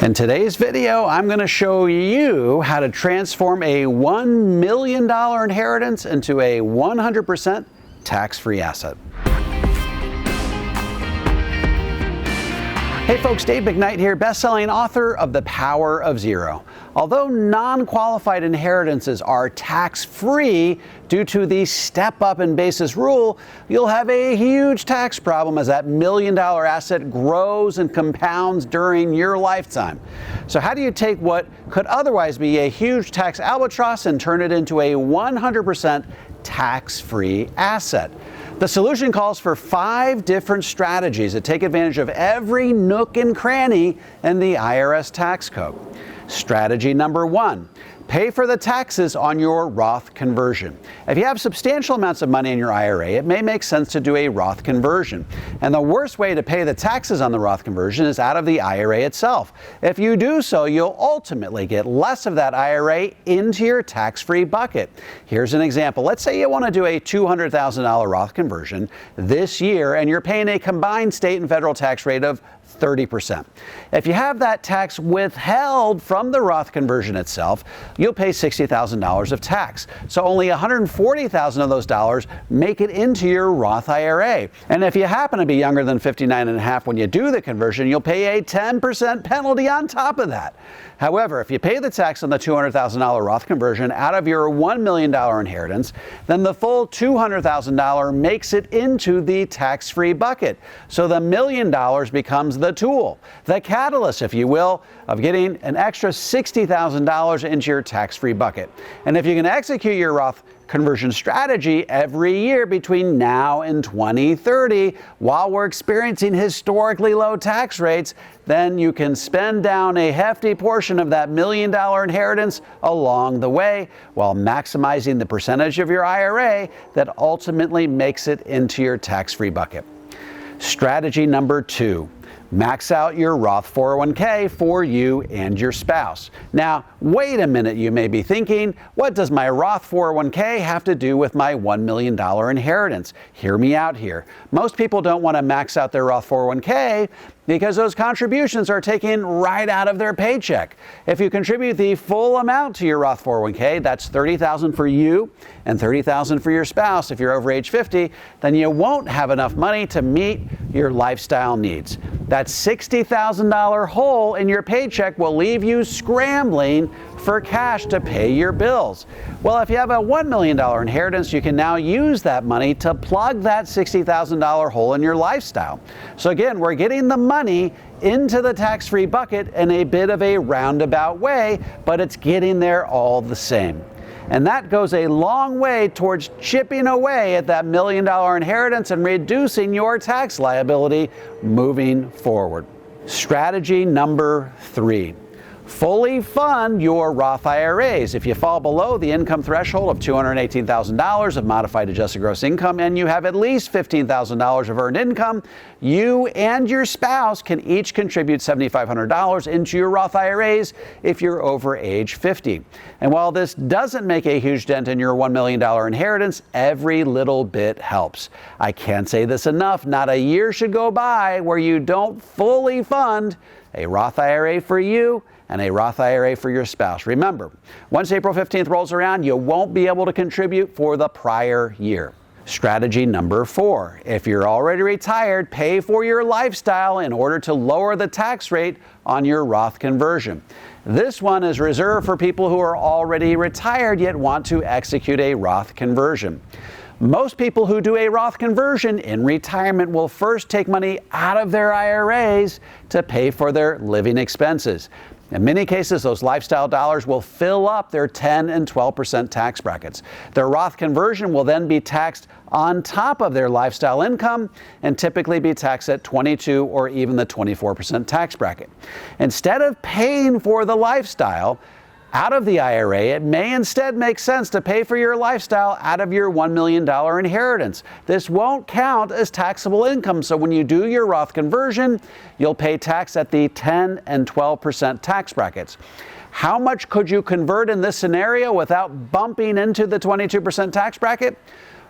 In today's video, I'm going to show you how to transform a $1 million inheritance into a 100% tax-free asset. Hey folks, Dave McKnight here, best-selling author of The Power of Zero. Although non-qualified inheritances are tax-free due to the step-up in basis rule, you'll have a huge tax problem as that $1 million asset grows and compounds during your lifetime. So how do you take what could otherwise be a huge tax albatross and turn it into a 100% tax-free asset? The solution calls for 5 different strategies that take advantage of every nook and cranny in the IRS tax code. Strategy number 1, pay for the taxes on your Roth conversion. If you have substantial amounts of money in your IRA, it may make sense to do a Roth conversion. And the worst way to pay the taxes on the Roth conversion is out of the IRA itself. If you do so, you'll ultimately get less of that IRA into your tax-free bucket. Here's an example. Let's say you want to do a $200,000 Roth conversion this year and you're paying a combined state and federal tax rate of 30%. If you have that tax withheld from the Roth conversion itself, you'll pay $60,000 of tax. So only $140,000 of those dollars make it into your Roth IRA. And if you happen to be younger than 59 and a half when you do the conversion, you'll pay a 10% penalty on top of that. However, if you pay the tax on the $200,000 Roth conversion out of your $1 million inheritance, then the full $200,000 makes it into the tax-free bucket. So the $1 million becomes the tool, the catalyst, if you will, of getting an extra $60,000 into your tax-free bucket. And if you can execute your Roth conversion strategy every year between now and 2030, while we're experiencing historically low tax rates, then you can spend down a hefty portion of that $1 million inheritance along the way while maximizing the percentage of your IRA that ultimately makes it into your tax-free bucket. Strategy number 2. Max out your Roth 401k for you and your spouse. Now, wait a minute, you may be thinking, what does my Roth 401k have to do with my $1 million inheritance? Hear me out here. Most people don't want to max out their Roth 401k because those contributions are taken right out of their paycheck. If you contribute the full amount to your Roth 401k, that's $30,000 for you and $30,000 for your spouse if you're over age 50, then you won't have enough money to meet your lifestyle needs. That $60,000 hole in your paycheck will leave you scrambling for cash to pay your bills. Well, if you have a $1 million inheritance, you can now use that money to plug that $60,000 hole in your lifestyle. So again, we're getting the money into the tax-free bucket in a bit of a roundabout way, but it's getting there all the same. And that goes a long way towards chipping away at that $1 million inheritance and reducing your tax liability moving forward. Strategy number 3. Fully fund your Roth IRAs. If you fall below the income threshold of $218,000 of modified adjusted gross income and you have at least $15,000 of earned income, you and your spouse can each contribute $7,500 into your Roth IRAs if you're over age 50. And while this doesn't make a huge dent in your $1 million inheritance, every little bit helps. I can't say this enough, not a year should go by where you don't fully fund a Roth IRA for you and a Roth IRA for your spouse. Remember, once April 15th rolls around, you won't be able to contribute for the prior year. Strategy number 4. If you're already retired, pay for your lifestyle in order to lower the tax rate on your Roth conversion. This one is reserved for people who are already retired yet want to execute a Roth conversion. Most people who do a Roth conversion in retirement will first take money out of their IRAs to pay for their living expenses. In many cases, those lifestyle dollars will fill up their 10 and 12% tax brackets. Their Roth conversion will then be taxed on top of their lifestyle income and typically be taxed at 22 or even the 24% tax bracket. Instead of paying for the lifestyle out of the IRA, it may instead make sense to pay for your lifestyle out of your $1 million inheritance. This won't count as taxable income, so when you do your Roth conversion, you'll pay tax at the 10 and 12% tax brackets. How much could you convert in this scenario without bumping into the 22% tax bracket?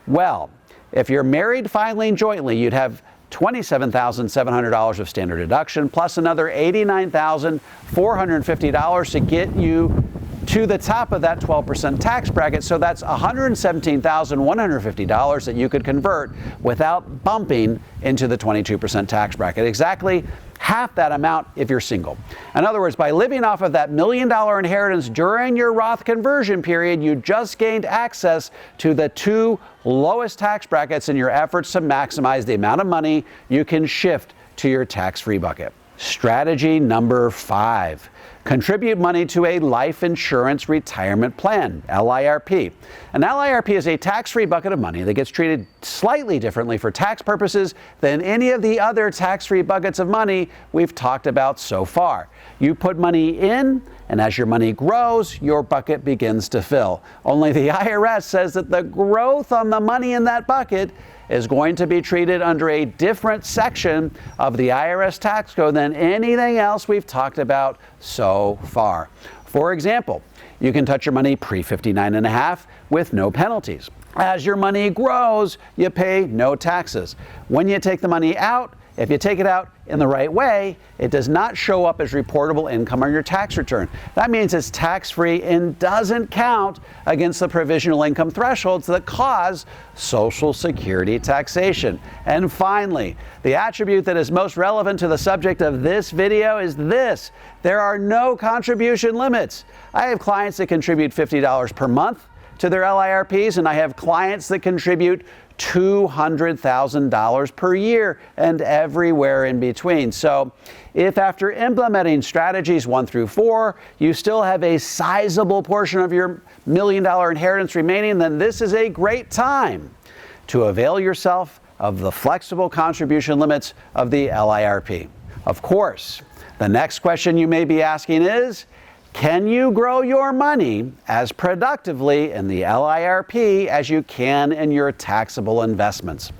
Well, if you're married filing jointly, you'd have $27,700 of standard deduction, plus another $89,450 to get you to the top of that 12% tax bracket. So that's $117,150 that you could convert without bumping into the 22% tax bracket. Exactly half that amount if you're single. In other words, by living off of that $1 million inheritance during your Roth conversion period, you just gained access to the two lowest tax brackets in your efforts to maximize the amount of money you can shift to your tax-free bucket. Strategy number 5. Contribute money to a life insurance retirement plan, LIRP. An LIRP is a tax-free bucket of money that gets treated slightly differently for tax purposes than any of the other tax-free buckets of money we've talked about so far. You put money in, and as your money grows, your bucket begins to fill. Only the IRS says that the growth on the money in that bucket is going to be treated under a different section of the IRS tax code than anything else we've talked about so far. For example, you can touch your money pre-59.5 with no penalties. As your money grows, you pay no taxes. When you take the money out, if you take it out in the right way, it does not show up as reportable income on your tax return. That means it's tax-free and doesn't count against the provisional income thresholds that cause Social Security taxation. And finally, the attribute that is most relevant to the subject of this video is this: there are no contribution limits. I have clients that contribute $50 per month to their LIRPs, and I have clients that contribute $200,000 per year and everywhere in between. So if after implementing strategies 1 through 4, you still have a sizable portion of your $1 million inheritance remaining, then this is a great time to avail yourself of the flexible contribution limits of the LIRP. Of course, the next question you may be asking is, can you grow your money as productively in the LIRP as you can in your taxable investments?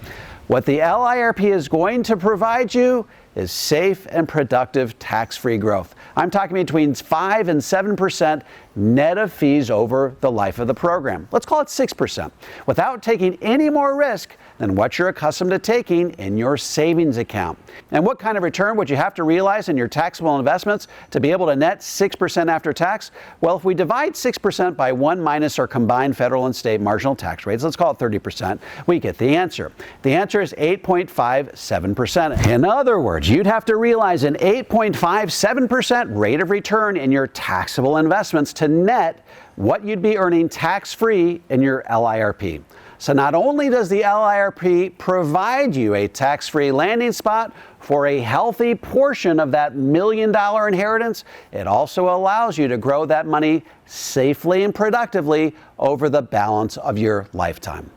What the LIRP is going to provide you is safe and productive tax-free growth. I'm talking between 5 and 7% net of fees over the life of the program. Let's call it 6%, without taking any more risk than what you're accustomed to taking in your savings account. And what kind of return would you have to realize in your taxable investments to be able to net 6% after tax? Well, if we divide 6% by 1 minus our combined federal and state marginal tax rates, let's call it 30%, we get the answer. The answer is 8.57%. In other words, you'd have to realize an 8.57% rate of return in your taxable investments to net what you'd be earning tax-free in your LIRP. So not only does the LIRP provide you a tax-free landing spot for a healthy portion of that $1 million inheritance, it also allows you to grow that money safely and productively over the balance of your lifetime.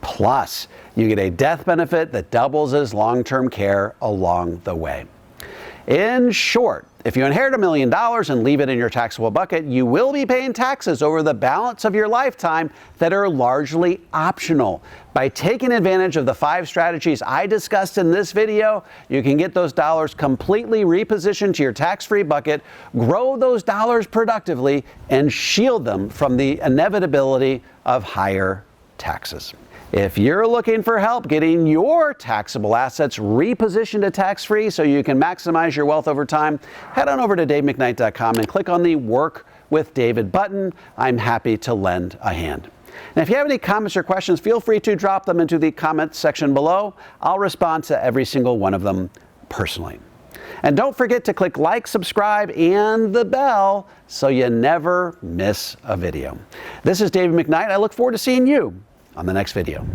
Plus, you get a death benefit that doubles as long-term care along the way. In short, if you inherit $1 million and leave it in your taxable bucket, you will be paying taxes over the balance of your lifetime that are largely optional. By taking advantage of the 5 strategies I discussed in this video, you can get those dollars completely repositioned to your tax-free bucket, grow those dollars productively, and shield them from the inevitability of higher taxes. If you're looking for help getting your taxable assets repositioned to tax-free so you can maximize your wealth over time, head on over to DaveMcKnight.com and click on the Work with David button. I'm happy to lend a hand. And if you have any comments or questions, feel free to drop them into the comment section below. I'll respond to every single one of them personally. And don't forget to click like, subscribe, and the bell so you never miss a video. This is David McKnight. I look forward to seeing you on the next video.